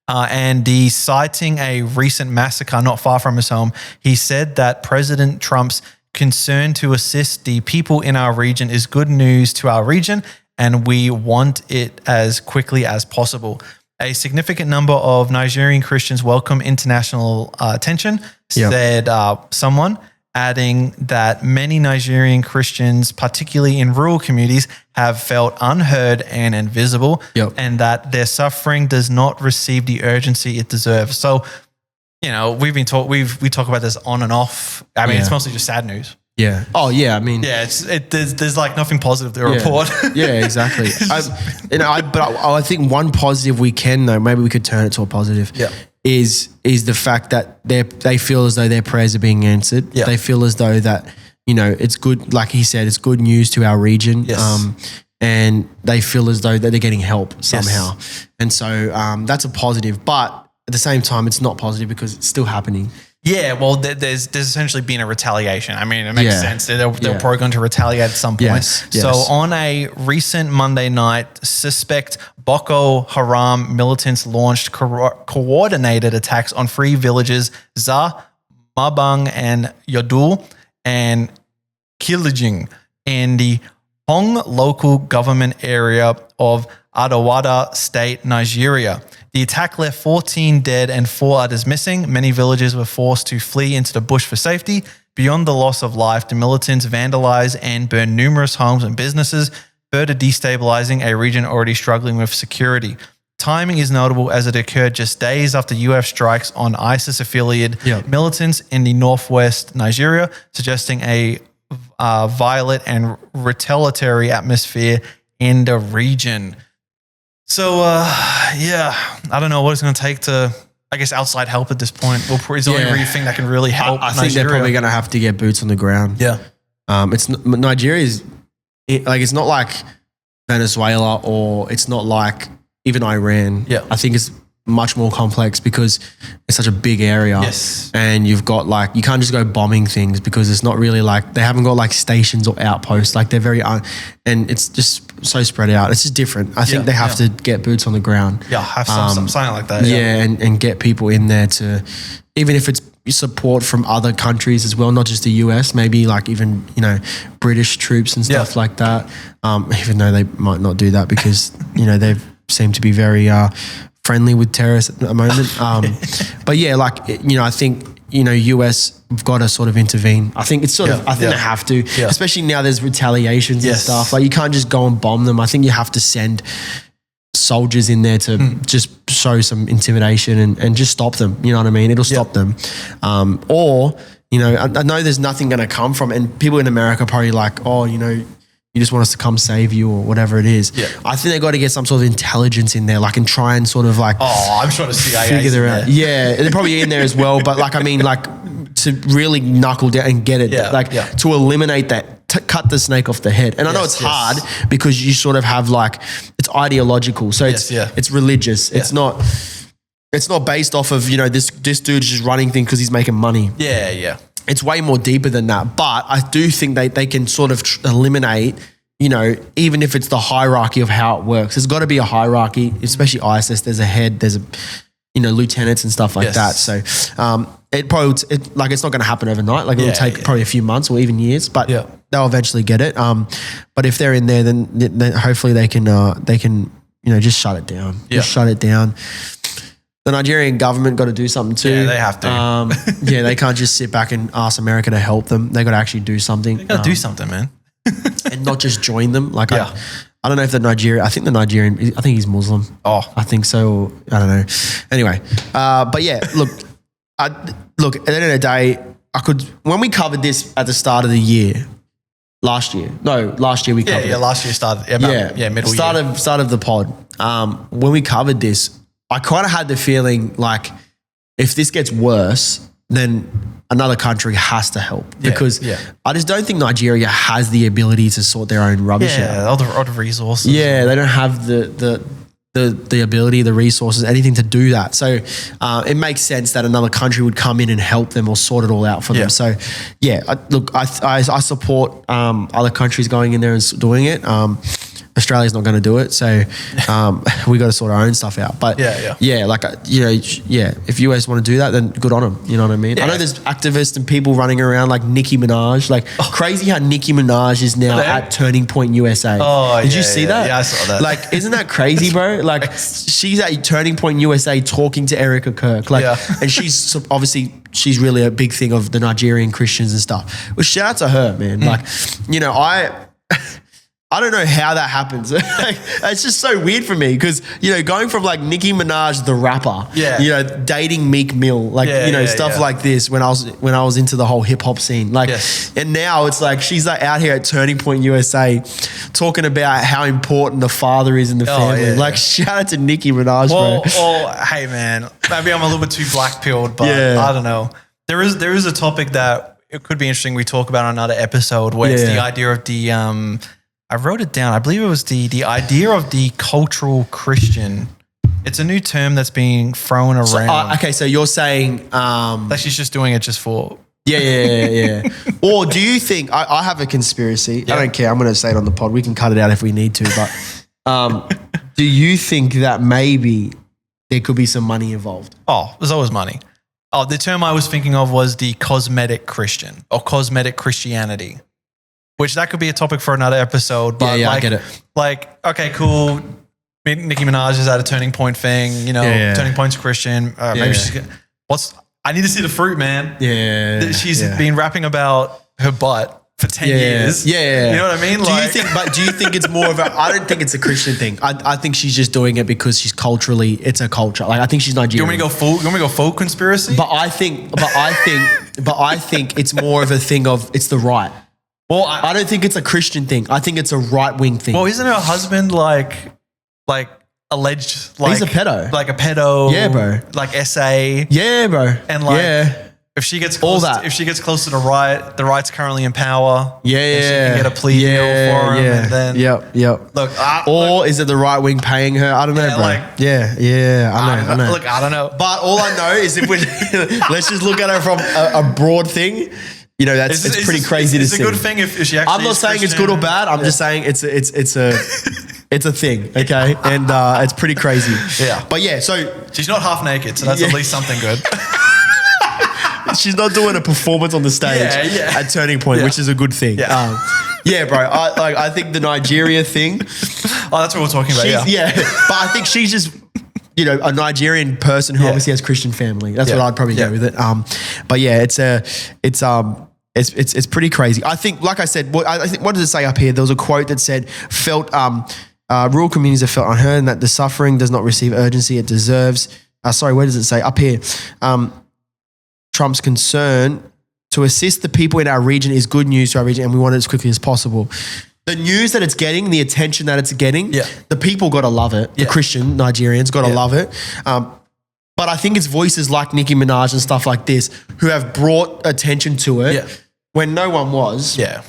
And citing a recent massacre not far from his home, he said that President Trump's concern to assist the people in our region is good news to our region, and we want it as quickly as possible. A significant number of Nigerian Christians welcome international attention, said someone, adding that many Nigerian Christians, particularly in rural communities, have felt unheard and invisible, and that their suffering does not receive the urgency it deserves. So, we talk about this on and off. I mean, it's mostly just sad news. Yeah. Oh yeah. I mean, there's like nothing positive to report. Yeah, exactly. I think one positive we can though, maybe we could turn it to a positive. Yeah. Is the fact that they feel as though their prayers are being answered. Yeah. They feel as though that it's good. Like he said, it's good news to our region. Yes. And they feel as though that they're getting help somehow. Yes. And so that's a positive, but at the same time, it's not positive because it's still happening. Yeah, well, there's essentially been a retaliation. I mean, it makes sense. They're probably going to retaliate at some point. Yes. So on a recent Monday night, suspect Boko Haram militants launched coordinated attacks on 3 villages, Za, Mabang, and Yodul, and Kilijing in the Hong local government area of Adawada State, Nigeria. The attack left 14 dead and 4 others missing. Many villagers were forced to flee into the bush for safety. Beyond the loss of life, the militants vandalized and burned numerous homes and businesses, further destabilizing a region already struggling with security. Timing is notable as it occurred just days after US strikes on ISIS-affiliated militants in the northwest Nigeria, suggesting a violent and retaliatory atmosphere in the region. So, I don't know what it's going to take to, I guess, outside help at this point. Is there any thing that can really help I think they're probably going to have to get boots on the ground. Yeah. Nigeria's, it's not like Venezuela or it's not like even Iran. Yeah. I think it's much more complex because it's such a big area. Yes. And you've got like, you can't just go bombing things because it's not really like, they haven't got like stations or outposts. Like they're very, and it's just so spread out. It's just different. I think they have to get boots on the ground. Yeah, have something like that. Yeah, and get people in there to, even if it's support from other countries as well, not just the US, maybe like even, you know, British troops and stuff like that. Even though they might not do that because, you know, they seem to be very friendly with terrorists at the moment. But yeah, like, you know, I think, you know, US have got to sort of intervene. I think it's sort of, I think they have to, especially now there's retaliations and stuff. Like you can't just go and bomb them. I think you have to send soldiers in there to just show some intimidation and just stop them. You know what I mean? It'll stop them. Or, you know, I know there's nothing going to come from it. And people in America are probably like, oh, you know, you just want us to come save you or whatever it is. Yeah. I think they got to get some sort of intelligence in there, like, and try and sort of like, I'm sure the CIA figure it out. Yeah, they're probably in there as well. But like, I mean, like to really knuckle down and get it, to eliminate that, to cut the snake off the head. And I know it's hard because you sort of have like, it's ideological. So it's religious. Yeah. It's not based off of, you know, this dude's just running things because he's making money. Yeah, yeah. It's way more deeper than that. But I do think they can sort of eliminate, you know, even if it's the hierarchy of how it works. There's got to be a hierarchy, especially ISIS. There's a head, there's you know, lieutenants and stuff like that. So it's not going to happen overnight. Like it'll take probably a few months or even years, but they'll eventually get it. But if they're in there, then hopefully they can, you know, just shut it down. Just shut it down. The Nigerian government got to do something too. Yeah, they have to. They can't just sit back and ask America to help them. They got to actually do something. They got to do something, man. And not just join them. Like I don't know if I think he's Muslim. Oh, I think so. I don't know. Anyway, but yeah, look, at the end of the day, when we covered this at the start of the year, last year we covered it. Yeah, last year started. Middle year. Start of the pod. When we covered this, I kind of had the feeling like if this gets worse, then another country has to help because I just don't think Nigeria has the ability to sort their own rubbish out. All the resources. Yeah, they don't have the ability, the resources, anything to do that. So it makes sense that another country would come in and help them or sort it all out for them. So I support other countries going in there and doing it. Australia's not going to do it, so we got to sort our own stuff out. But if US want to do that, then good on them. You know what I mean? I know there's activists and people running around like Nicki Minaj. Like crazy how Nicki Minaj is now at Turning Point USA. Did you see that? Yeah, I saw that. Like, isn't that crazy, bro? Like, she's at Turning Point USA talking to Erica Kirk. Like, and she's obviously she's really a big thing of the Nigerian Christians and stuff. Well, shout out to her, man. Like, you know, I don't know how that happens. Like, it's just so weird for me because, you know, going from like Nicki Minaj, the rapper, you know, dating Meek Mill, like, stuff like this when I was into the whole hip hop scene. Like, and now it's like, she's like out here at Turning Point USA talking about how important the father is in the family. Shout out to Nicki Minaj, bro. Well, hey man, maybe I'm a little bit too black pilled, but I don't know. There is a topic that it could be interesting we talk about on another episode where it's the idea of the, I wrote it down. I believe it was the idea of the cultural Christian. It's a new term that's being thrown around. So you're saying that she's just doing it just for Or do you think I have a conspiracy? I don't care. I'm going to say it on the pod. We can cut it out if we need to. But do you think that maybe there could be some money involved? Oh, there's always money. Oh, the term I was thinking of was the cosmetic Christian or cosmetic Christianity. Which that could be a topic for another episode. But I get it. Like, okay, cool. Nicki Minaj is at a Turning Point thing, you know, Turning Point's Christian. Maybe she's I need to see the fruit, man. Yeah. She's been rapping about her butt for 10 years. Yeah. You know what I mean? Do you think it's more of I don't think it's a Christian thing. I think she's just doing it because she's culturally, it's a culture. Like, I think she's Nigerian. You want me to go full conspiracy? But I think it's more of a thing of, it's the right. Well, I don't think it's a Christian thing. I think it's a right-wing thing. Well, isn't her husband like alleged? Like, he's a pedo. Like a pedo. Yeah, bro. Like SA. Yeah, bro. And like, If she gets All close, that. if she gets close to the right's currently in power. Yeah, and she can get a plea deal for him, and then Yep. Look, is it the right wing paying her? I don't know, bro. I know. Look, I don't know. But all I know is if we let's just look at her from a broad thing. You know, it's pretty crazy to see. It's a good thing if she actually. I'm not saying it's good or bad. I'm just saying it's a thing, okay? And it's pretty crazy. Yeah. But yeah, so she's not half naked, so that's at least something good. she's not doing a performance on the stage at Turning Point, which is a good thing. Yeah, bro. I think the Nigeria thing. Oh, that's what we're talking about. But I think she's just, you know, a Nigerian person who obviously has Christian family. That's what I'd probably go with it. But yeah, it's pretty crazy. I think, like I said, what does it say up here? There was a quote that said, rural communities have felt unheard and that the suffering does not receive urgency it deserves. Where does it say? Up here. Trump's concern to assist the people in our region is good news to our region, and we want it as quickly as possible. The news that it's getting, the attention that it's getting, the people got to love it. The Christian Nigerians got to love it. But I think it's voices like Nicki Minaj and stuff like this who have brought attention to it when no one was. Yeah.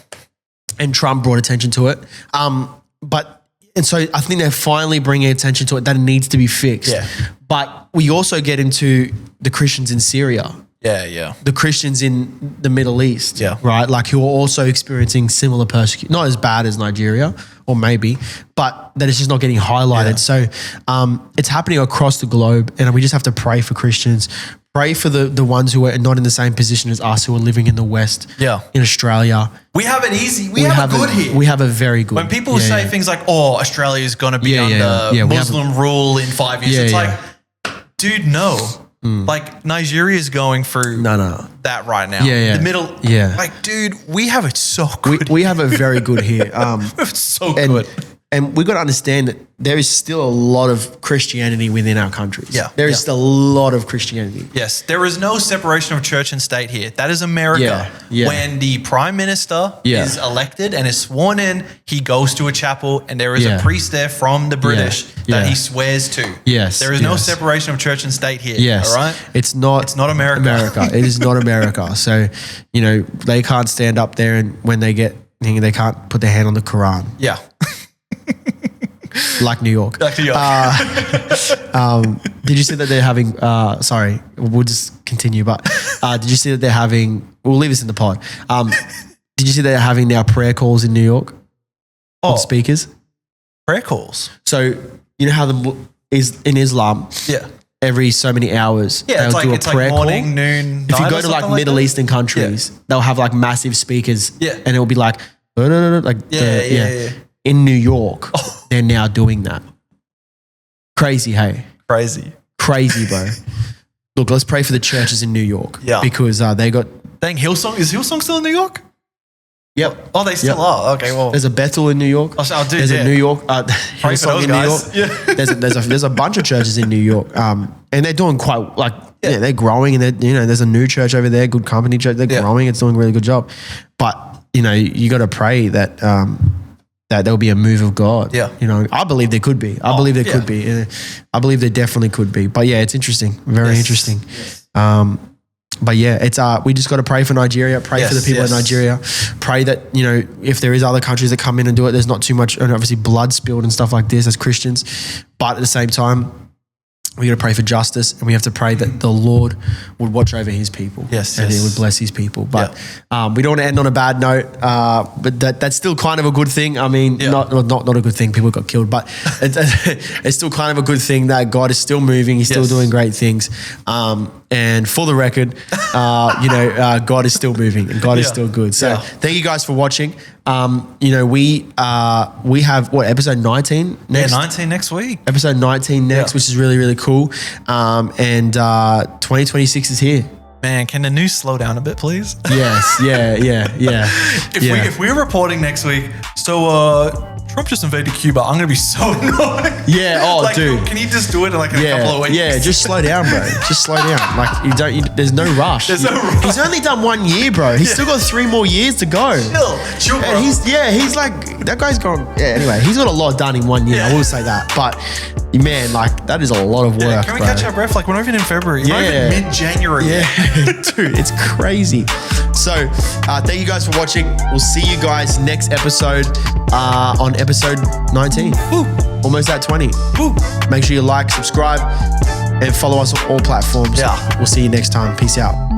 And Trump brought attention to it. And so I think they're finally bringing attention to it that it needs to be fixed. Yeah. But we also get into the Christians in Syria. Yeah. The Christians in the Middle East, right? Like who are also experiencing similar persecution, not as bad as Nigeria, or maybe, but that it's just not getting highlighted. Yeah. So it's happening across the globe, and we just have to pray for Christians, pray for the ones who are not in the same position as us, who are living in the West, in Australia. We have it easy. We have it good here. We have a very good. When people say things like, "Oh, Australia is going to be under Muslim rule in 5 years," it's like, dude, no. Like Nigeria is going through that right now. The middle. Like, dude, we have it so good. We have it very good here. It's so good. And we've got to understand that there is still a lot of Christianity within our countries. Yeah. There is still a lot of Christianity. Yes. There is no separation of church and state here. That is America. Yeah. When the prime minister is elected and is sworn in, he goes to a chapel and there is a priest there from the British that he swears to. Yes. There is no separation of church and state here. Yes. All right? It's not America. It is not America. So, you know, they can't stand up there and when they can't put their hand on the Quran. Yeah. Like New York. Did you see that they're having, sorry, we'll just continue, but did you see that they're having, we'll leave this in the pod. Did you see that they're having now prayer calls in New York? On speakers? Prayer calls? So, you know how is in Islam, every so many hours, they'll do a prayer morning, call. noon, if you go to like Middle Eastern countries, they'll have like massive speakers and it'll be like, in New York, they're now doing that. Crazy, hey? Crazy, bro. Look, let's pray for the churches in New York. Yeah. Because they got... Dang, Hillsong? Is Hillsong still in New York? Yep. Oh, they still are? Okay, well... There's a Bethel in New York. There's a New York... Hillsong in New York. Yeah. There's a bunch of churches in New York. And they're doing quite... they're growing and there's a new church over there, Good Company Church. They're growing. It's doing a really good job. But, you know, you got to pray that... that there'll be a move of God. Yeah. You know, I believe there could be. I believe there could be. I believe there definitely could be. But yeah, it's interesting. Very interesting. Yes. But yeah, it's we just got to pray for Nigeria, pray for the people in Nigeria, pray that, you know, if there is other countries that come in and do it, there's not too much, and obviously blood spilled and stuff like this as Christians. But at the same time, we got to pray for justice, and we have to pray that the Lord would watch over his people. Yes, and he would bless his people. But we don't want to end on a bad note, but that's still kind of a good thing. I mean, not a good thing. People got killed, but it's still kind of a good thing that God is still moving. He's still doing great things. And for the record, God is still moving and God is still good. So thank you guys for watching. We have episode 19 next? Yeah, 19 next week. Episode 19 next, which is really, really cool. And 2026 is here. Man, can the news slow down a bit, please? Yes. Yeah. If we're reporting next week, so Trump just invaded Cuba, I'm gonna be so annoyed. Yeah. Dude, can you just do it in a couple of weeks? Yeah, just slow down, bro. Just slow down. Like there's no rush. There's no rush. He's only done 1 year, bro. He's still got 3 more years to go. Chill, bro. And he's like, that guy's gone. Yeah. Anyway, he's got a lot done in 1 year. I will say that, but. Man, like that is a lot of work. Can we bro. catch our breath? Like we're not even in February. We're not even mid-January. Yeah, dude, it's crazy. So thank you guys for watching. We'll see you guys next episode on episode 19. Woo. Almost at 20. Woo. Make sure you like, subscribe, and follow us on all platforms. Yeah. We'll see you next time. Peace out.